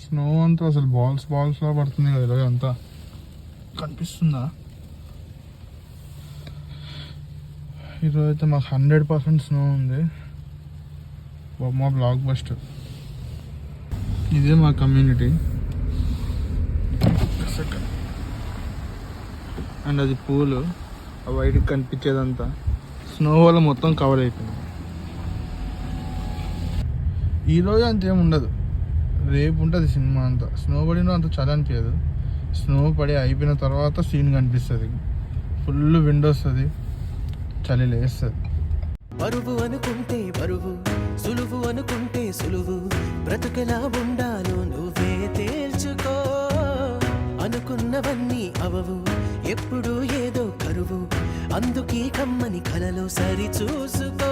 Snow అంతా అసలు balls balls లా పడుతుంది కదా ఈరోజు అంతా. కనిపిస్తుందా? ఈరోజు అయితే మాకు 100% స్నో ఉంది. మా బ్లాక్ బస్టర్. ఇదే మా కమ్యూనిటీ. అండ్ అది పూలు, ఆ వైట్కి కనిపించేదంతా స్నో వల్ల మొత్తం కవర్ అయిపోయింది. ఈరోజు అంతేం ఉండదు, రేపు ఉంటుంది సినిమా అంతా. స్నో పడిన అంత చలి అనిపించదు. స్నో పడి అయిపోయిన తర్వాత సీన్ కనిపిస్తుంది. ఫుల్ విండ్ వస్తుంది, చలి లేస్తుంది. బరువు అనుకుంటే బరువు, సులువు అనుకుంటే సులువు, బ్రతుకెలా ఉండాలో నువ్వే తేల్చుకో. అనుకున్నవన్నీ అవవు, ఎప్పుడు ఏదో కరువు, అందుకీ కమ్మని కలలో సరి చూసుకో.